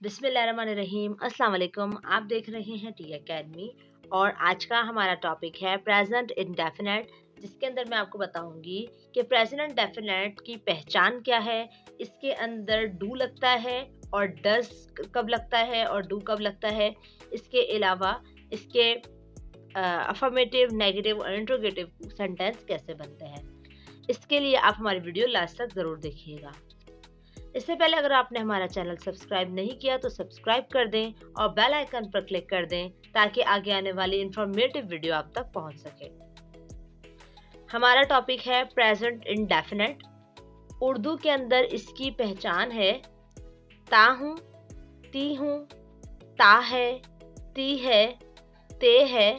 बिस्मिल्लाहिर्रहमानिर्रहीम। अस्सलाम वालेकुम। आप देख रहे हैं टी एकेडमी और आज का हमारा टॉपिक है प्रेजेंट इंडेफिनेट, जिसके अंदर मैं आपको बताऊंगी कि प्रेजेंट इंडेफिनेट की पहचान क्या है, इसके अंदर डू लगता है और डज कब लगता है और डू कब लगता है। इसके अलावा इसके अफर्मेटिव, नेगेटिव और इंट्रोगेटिव सेंटेंस कैसे बनते हैं। इसके लिए आप हमारी वीडियो लास्ट तक ज़रूर देखिएगा। इससे पहले अगर आपने हमारा चैनल सब्सक्राइब नहीं किया तो सब्सक्राइब कर दें और बेल आइकन पर क्लिक कर दें ताकि आगे आने वाली इंफॉर्मेटिव वीडियो आप तक पहुंच सके। हमारा टॉपिक है प्रेजेंट इंडेफिनेट। उर्दू के अंदर इसकी पहचान है ता हूँ, ती हूँ, ता है, ती है, ते है,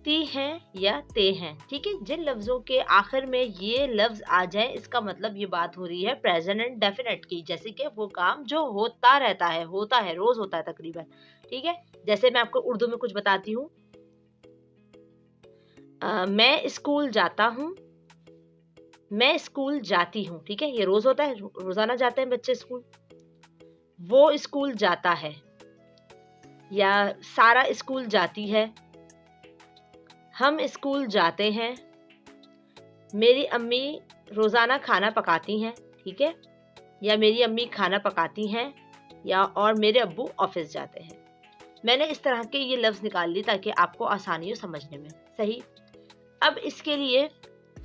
ती हैं या ते हैं। ठीक है, जिन लफ्जों के आखिर में ये लफ्ज आ जाए इसका मतलब ये बात हो रही है प्रेजेंट इंडेफिनेट की, जैसे कि वो काम जो होता रहता है, होता है, रोज होता है तकरीबन। ठीक है, जैसे मैं आपको उर्दू में कुछ बताती हूँ। मैं स्कूल जाता हूँ, मैं स्कूल जाती हूँ। ठीक है, ये रोज होता है, रोजाना जाते हैं बच्चे स्कूल। वो स्कूल जाता है या सारा स्कूल जाती है, हम स्कूल जाते हैं, मेरी अम्मी रोज़ाना खाना पकाती हैं। ठीक है, या मेरी अम्मी खाना पकाती हैं, या और मेरे अब्बू ऑफिस जाते हैं। मैंने इस तरह के ये लफ्ज़ निकाल लिए ताकि आपको आसानी हो समझने में। सही। अब इसके लिए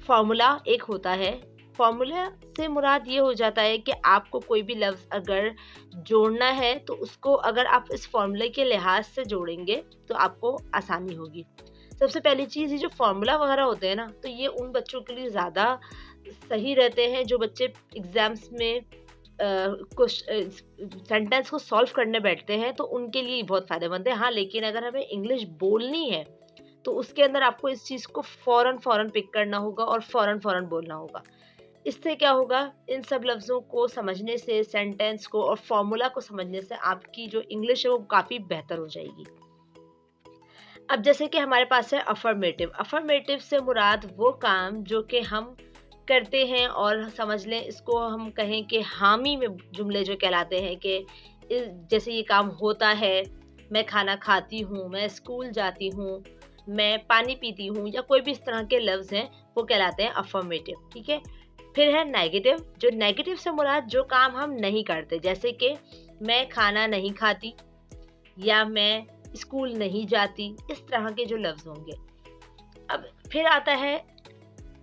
फॉर्मूला एक होता है। फॉर्मूला से मुराद ये हो जाता है कि आपको कोई भी लफ्ज़ अगर जोड़ना है तो उसको अगर आप इस फॉर्मूले के लिहाज से जोड़ेंगे तो आपको आसानी होगी। सबसे पहली चीज़, ये जो फॉर्मूला वगैरह होते हैं ना, तो ये उन बच्चों के लिए ज़्यादा सही रहते हैं जो बच्चे एग्ज़ाम्स में कुछ सेंटेंस को सॉल्व करने बैठते हैं, तो उनके लिए बहुत फ़ायदेमंद है। हाँ, लेकिन अगर हमें इंग्लिश बोलनी है तो उसके अंदर आपको इस चीज़ को फ़ौरन पिक करना होगा और फ़ौरन बोलना होगा। इससे क्या होगा, इन सब लफ्ज़ों को समझने से, सेंटेंस को और फॉर्मूला को समझने से आपकी जो इंग्लिश है वो काफ़ी बेहतर हो जाएगी। अब जैसे कि हमारे पास है अफर्मेटिव। अफर्मेटिव से मुराद वो काम जो कि हम करते हैं और समझ लें इसको हम कहें कि हामी में जुमले जो कहलाते हैं कि जैसे ये काम होता है, मैं खाना खाती हूँ, मैं स्कूल जाती हूँ, मैं पानी पीती हूँ, या कोई भी इस तरह के लफ्ज़ हैं वो कहलाते हैं अफर्मेटिव। ठीक है, फिर है नेगेटिव। जो नेगेटिव से मुराद जो काम हम नहीं करते, जैसे कि मैं खाना नहीं खाती या मैं स्कूल नहीं जाती, इस तरह के जो लफ्ज़ होंगे। अब फिर आता है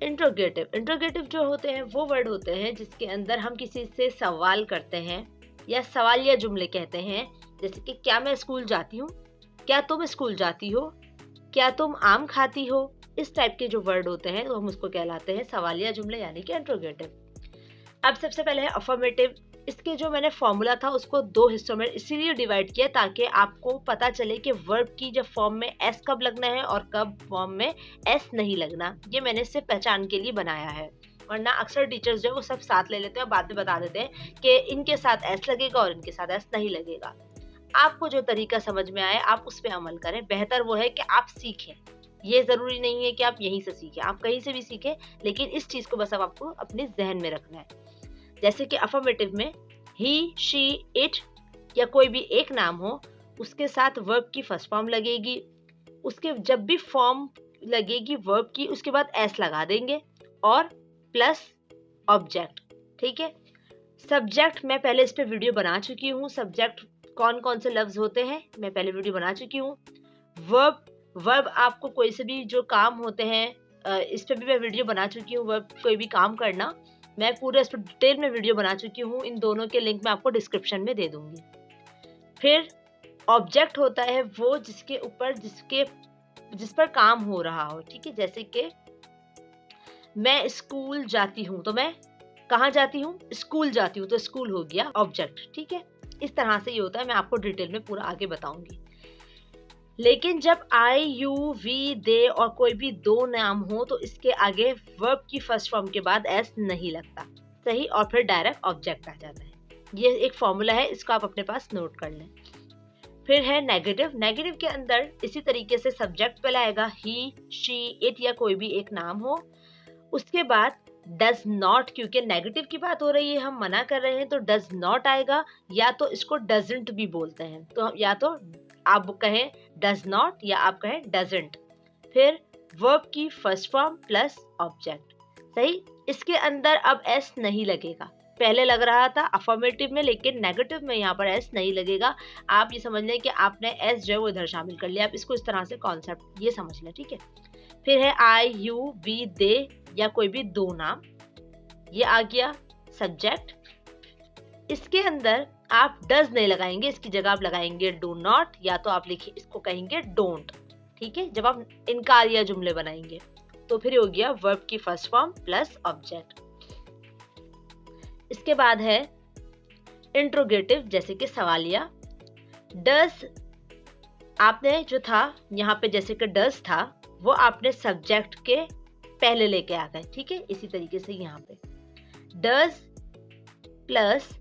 इंट्रोगेटिव। इंट्रोगेटिव जो होते हैं वो वर्ड होते हैं जिसके अंदर हम किसी से सवाल करते हैं या सवालिया जुमले कहते हैं, जैसे कि क्या मैं स्कूल जाती हूँ, क्या तुम स्कूल जाती हो, क्या तुम आम खाती हो। इस टाइप के जो वर्ड होते हैं तो हम उसको कहलाते हैं सवालिया जुमले, यानी कि इंट्रोगेटिव। अब सबसे पहले है अफर्मेटिव। इसके जो मैंने फॉर्मूला था उसको दो हिस्सों में इसीलिए डिवाइड किया ताकि आपको पता चले कि वर्ब की जब फॉर्म में एस कब लगना है और कब फॉर्म में एस नहीं लगना। ये मैंने सिर्फ पहचान के लिए बनाया है, वरना अक्सर टीचर्स जो वो सब साथ ले लेते हैं और बाद में बता देते हैं कि इनके साथ एस लगेगा और इनके साथ एस नहीं लगेगा। आपको जो तरीका समझ में आए आप उस पर अमल करें। बेहतर वो है कि आप सीखें। ये ज़रूरी नहीं है कि आप यहीं से सीखें, आप कहीं से भी सीखें, लेकिन इस चीज़ को बस आपको अपने जहन में रखना है। जैसे कि अफर्मेटिव में ही, शी, इट या कोई भी एक नाम हो, उसके साथ वर्ब की फर्स्ट फॉर्म लगेगी। उसके जब भी फॉर्म लगेगी वर्ब की, उसके बाद एस लगा देंगे और प्लस ऑब्जेक्ट। ठीक है, सब्जेक्ट मैं पहले इस पे वीडियो बना चुकी हूँ। सब्जेक्ट कौन कौन से लफ्ज होते हैं मैं पहले वीडियो बना चुकी हूँ। वर्ब आपको कोई से भी जो काम होते हैं इस पे भी मैं वीडियो बना चुकी हूँ। वर्ब कोई भी काम करना, मैं पूरे इस पर डिटेल में वीडियो बना चुकी हूँ। इन दोनों के लिंक मैं आपको डिस्क्रिप्शन में दे दूंगी। फिर ऑब्जेक्ट होता है वो जिसके ऊपर जिस पर काम हो रहा हो। ठीक है, जैसे कि मैं स्कूल जाती हूँ तो मैं कहाँ जाती हूँ, स्कूल जाती हूँ, तो स्कूल हो गया ऑब्जेक्ट। ठीक है, इस तरह से ये होता है। मैं आपको डिटेल में पूरा आगे बताऊंगी। लेकिन जब आई, यू, वी, दे और कोई भी दो नाम हो तो इसके आगे वर्ब की फर्स्ट फॉर्म के बाद एस नहीं लगता। सही, और फिर डायरेक्ट ऑब्जेक्ट आ जाता है। ये एक फॉर्मूला है, इसको आप अपने पास नोट कर लें। फिर है नेगेटिव। नेगेटिव के अंदर इसी तरीके से सब्जेक्ट पहले आएगा, ही, शी, इट या कोई भी एक नाम हो, उसके बाद डज नॉट, क्योंकि नेगेटिव की बात हो रही है, हम मना कर रहे हैं, तो डज नॉट आएगा, या तो इसको डजंट भी बोलते हैं, तो या तो आप कहें डज नॉट या आप कहें डजंट। फिर वर्ब की फर्स्ट फॉर्म प्लस ऑब्जेक्ट, सही। इसके अंदर अब एस नहीं लगेगा, पहले लग रहा था अफर्मेटिव में, लेकिन नेगेटिव में यहाँ पर एस नहीं लगेगा। आप ये समझ लें कि आपने एस जो है वो इधर शामिल कर लिया, आप इसको इस तरह से कॉन्सेप्ट ये समझ लें, ठीक है। फिर है आई, यू, वी, दे या कोई भी दो नाम, ये आ गया सब्जेक्ट। इसके अंदर आप डज नहीं लगाएंगे, इसकी जगह आप लगाएंगे डू नॉट, या तो आप लिखिए इसको कहेंगे डोंट, ठीक है, जब आप इनकारिया जुमले बनाएंगे। तो फिर हो गया वर्ब की फर्स्ट फॉर्म प्लस ऑब्जेक्ट। इसके बाद है इंट्रोगेटिव, जैसे कि सवालिया। डज आपने जो था यहाँ पे, जैसे कि डज था वो आपने सब्जेक्ट के पहले लेके आ गए, ठीक है। इसी तरीके से यहाँ पे डज प्लस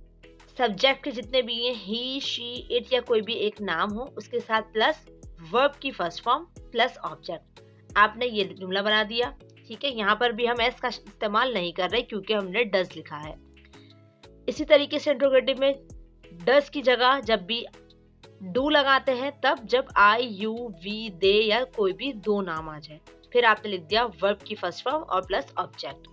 सब्जेक्ट के जितने भी हैं, ही, शी, इट या कोई भी एक नाम हो, उसके साथ प्लस वर्ब की फर्स्ट फॉर्म प्लस ऑब्जेक्ट, आपने ये जुमला बना दिया, ठीक है। यहाँ पर भी हम एस का इस्तेमाल नहीं कर रहे क्योंकि हमने डज लिखा है। इसी तरीके से इंट्रोगेटिव में डज की जगह जब भी डू लगाते हैं, तब जब आई, यू, वी, दे या कोई भी दो नाम आ जाए, फिर आपने लिख दिया वर्ब की फर्स्ट फॉर्म और प्लस ऑब्जेक्ट।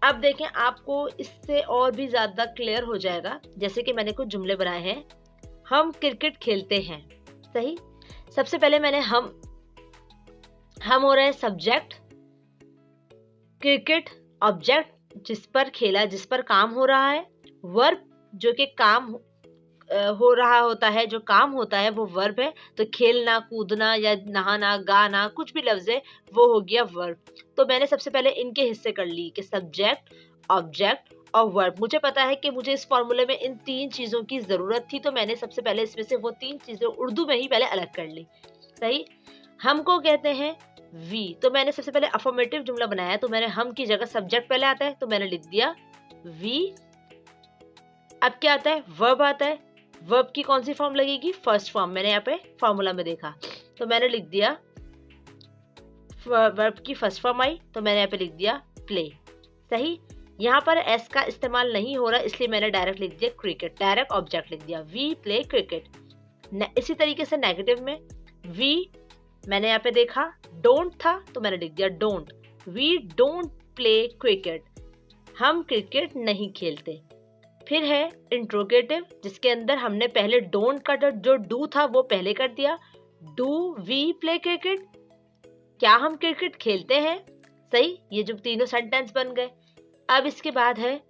अब देखें, आपको इससे और भी ज्यादा क्लियर हो जाएगा। जैसे कि मैंने कुछ जुमले बनाए हैं, हम क्रिकेट खेलते हैं, सही। सबसे पहले मैंने हम हो रहे हैं सब्जेक्ट, क्रिकेट ऑब्जेक्ट जिस पर खेला, जिस पर काम हो रहा है, वर्ब जो कि काम हो रहा होता है, जो काम होता है वो वर्ब है, तो खेलना, कूदना या नहाना, गाना, कुछ भी लफ्ज है वो हो गया वर्ब। तो मैंने सबसे पहले इनके हिस्से कर ली कि सब्जेक्ट, ऑब्जेक्ट और वर्ब। मुझे पता है कि मुझे इस फॉर्मूले में इन तीन चीजों की जरूरत थी, तो मैंने सबसे पहले इसमें से वो तीन चीजें उर्दू में ही पहले अलग कर ली, सही। हमको कहते हैं वी, तो मैंने सबसे पहले अफर्मेटिव जुमला बनाया, तो मैंने हम की जगह सब्जेक्ट पहले आता है, तो मैंने लिख दिया वी। अब क्या आता है, वर्ब आता है। वर्ब की कौन सी फॉर्म लगेगी, फर्स्ट फॉर्म, मैंने यहाँ पे फॉर्मूला में देखा, तो मैंने लिख दिया वर्ब की फर्स्ट फॉर्म आई, तो मैंने यहाँ पे लिख दिया प्ले, सही। यहाँ पर एस का इस्तेमाल नहीं हो रहा, इसलिए मैंने डायरेक्ट लिख दिया क्रिकेट, डायरेक्ट ऑब्जेक्ट लिख दिया, वी प्ले क्रिकेट। इसी तरीके से नेगेटिव में वी, मैंने यहाँ पे देखा डोंट था, तो मैंने लिख दिया don't, we don't play cricket, हम क्रिकेट नहीं खेलते। फिर है इंट्रोगेटिव, जिसके अंदर हमने पहले डोंट का जो डू था वो पहले कर दिया, डू वी प्ले क्रिकेट, क्या हम क्रिकेट खेलते हैं, सही। ये जो तीनों सेंटेंस बन गए। अब इसके बाद है,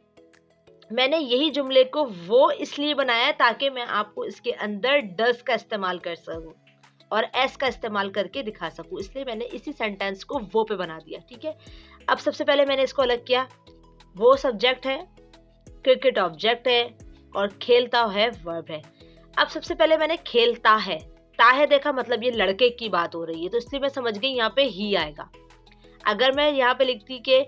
मैंने यही जुमले को वो इसलिए बनाया ताकि मैं आपको इसके अंदर डज का इस्तेमाल कर सकूं और एस का इस्तेमाल करके दिखा सकूं, इसलिए मैंने इसी सेंटेंस को वो पे बना दिया, ठीक है। अब सबसे पहले मैंने इसको अलग किया, वो सब्जेक्ट है, क्रिकेट ऑब्जेक्ट है और खेलता है वर्ब है। अब सबसे पहले मैंने खेलता है, ताहे देखा, मतलब ये लड़के की बात हो रही है, तो इसलिए मैं समझ गई यहाँ पे ही आएगा। अगर मैं यहाँ पे लिखती के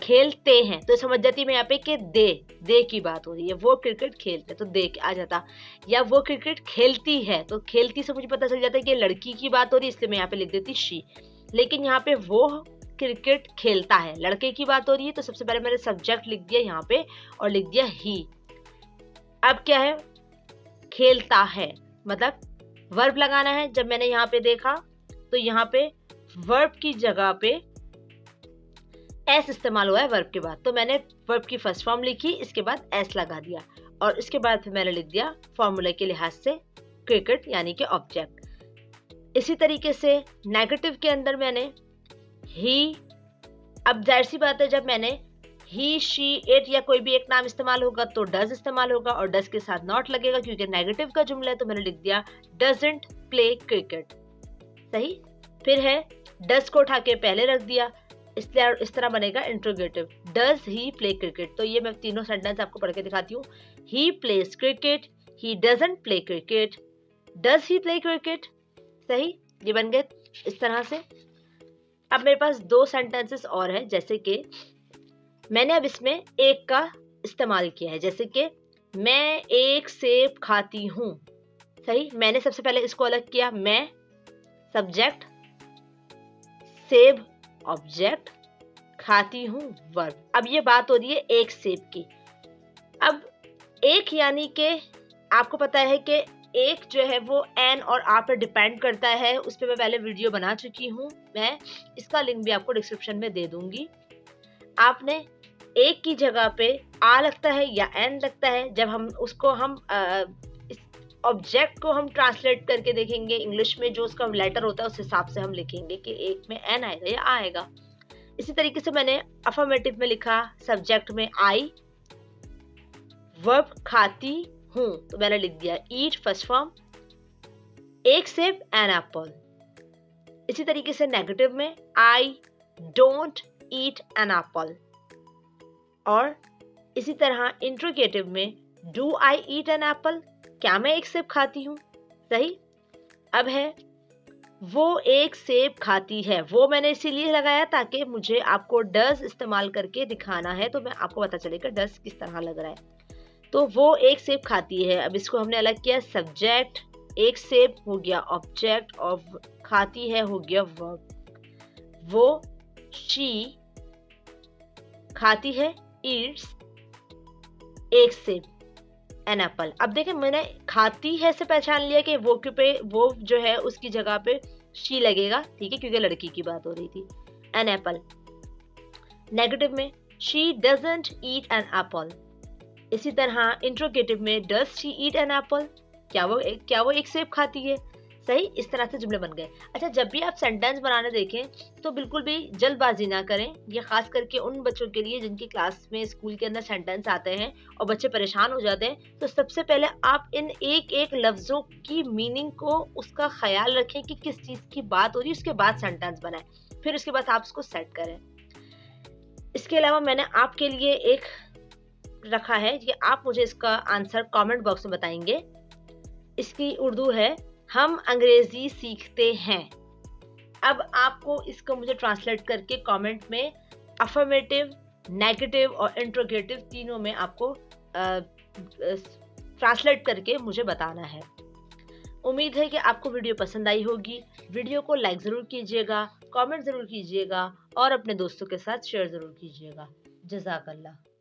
खेलते हैं, तो समझ जाती मैं यहाँ पे कि दे की बात हो रही है, वो क्रिकेट खेलते, तो दे आ जाता। या वो क्रिकेट खेलती है, तो खेलती से मुझे पता चल जाता है कि लड़की की बात हो रही है, इसलिए मैं यहाँ पे लिख देती शी। लेकिन यहाँ पे वो क्रिकेट खेलता है, लड़के की बात हो रही है, तो सबसे पहले मैंने सब्जेक्ट लिख दिया यहाँ पे और लिख दिया ही। अब क्या है, खेलता है, मतलब वर्ब लगाना है। जब मैंने यहाँ पे देखा तो यहाँ पे वर्ब की जगह पे एस इस्तेमाल हुआ है वर्ब के बाद, तो मैंने वर्ब की फर्स्ट फॉर्म लिखी, इसके बाद एस लगा दिया और इसके बाद फिर मैंने लिख दिया फॉर्मूले के लिहाज से क्रिकेट यानी कि ऑब्जेक्ट। इसी तरीके से नेगेटिव के अंदर मैंने ही, अब जाहिर सी बात है जब मैंने ही, शी, इट या कोई भी एक नाम इस्तेमाल होगा तो डज इस्तेमाल होगा और डज के साथ नॉट लगेगा क्योंकि नेगेटिव का जुमला है, तो मैंने लिख दिया डजंट प्ले क्रिकेट, सही। फिर है डज को उठा के पहले रख दिया, इसलिए इस तरह बनेगा interrogative, does he play cricket. तो ये मैं तीनों सेंटेंस आपको पढ़ के दिखाती हूँ, he plays cricket, he doesn't play cricket, does he play cricket, सही। ये बन गए इस तरह से। अब मेरे पास दो सेंटेंसेस और है, जैसे कि मैंने अब इसमें एक का इस्तेमाल किया है, जैसे कि मैं एक सेब खाती हूँ, सही। मैंने सबसे पहले इसको अलग किया, मैं सब्जेक्ट, सेब ऑब्जेक्ट, खाती हूँ वर्ब। अब ये बात हो रही है एक सेब की। अब एक यानी कि आपको पता है कि एक जो है वो एन और आ पर डिपेंड करता है, उस पर मैं पहले वीडियो बना चुकी हूँ, मैं इसका लिंक भी आपको डिस्क्रिप्शन में दे दूंगी। आपने एक की जगह पे आ लगता है या एन लगता है, जब हम उसको इस ऑब्जेक्ट को हम ट्रांसलेट करके देखेंगे इंग्लिश में, जो उसका लेटर होता है उस हिसाब से हम लिखेंगे कि एक में एन आएगा या आएगा। इसी तरीके से मैंने अफर्मेटिव में लिखा सब्जेक्ट में आई, वर्ब खाती हूँ तो मैंने लिख दिया ईट फर्स्ट फॉर्म, एक सेब एन एप्पल। इसी तरीके से नेगेटिव में I don't eat an Apple, और इसी तरह इंट्रोगेटिव में do I eat an apple, क्या मैं एक सेब खाती हूँ। सही। अब है वो एक सेब खाती है, वो मैंने इसीलिए लगाया ताकि मुझे आपको डज इस्तेमाल करके दिखाना है, तो मैं आपको पता चलेगा डज किस तरह लग रहा है। तो वो एक सेब खाती है, अब इसको हमने अलग किया, सब्जेक्ट एक सेब हो गया ऑब्जेक्ट, और खाती है हो गया वर्ब। वो शी खाती है ईट्स एक सेब एन एप्पल। अब देखें मैंने खाती है से पहचान लिया कि वो के पे वो जो है उसकी जगह पे शी लगेगा, ठीक है, क्योंकि लड़की की बात हो रही थी। An apple. नेगेटिव में she doesn't eat an apple. इसी तरह इंट्रोगेटिव में does she eat an apple, क्या वो एक सेब खाती है। सही। इस तरह से जुमले बन गए। अच्छा, जब भी आप सेंटेंस बनाने देखें तो बिल्कुल भी जल्दबाजी ना करें। ये खास करके उन बच्चों के लिए जिनकी क्लास में स्कूल के अंदर सेंटेंस आते हैं और बच्चे परेशान हो जाते हैं। तो सबसे पहले आप इन एक एक लफ्जों की मीनिंग को, उसका ख्याल रखें कि किस चीज की बात हो रही है, उसके बाद सेंटेंस बनाएं, फिर उसके बाद आप उसको सेट करें। इसके अलावा मैंने आपके लिए एक रखा है कि आप मुझे इसका आंसर कमेंट बॉक्स में बताएंगे। इसकी उर्दू है हम अंग्रेजी सीखते हैं। अब आपको इसको मुझे ट्रांसलेट करके कमेंट में अफर्मेटिव, नेगेटिव और इंट्रोगेटिव तीनों में आपको ट्रांसलेट करके मुझे बताना है। उम्मीद है कि आपको वीडियो पसंद आई होगी। वीडियो को लाइक ज़रूर कीजिएगा, कमेंट ज़रूर कीजिएगा और अपने दोस्तों के साथ शेयर ज़रूर कीजिएगा। जज़ाकल्लाह।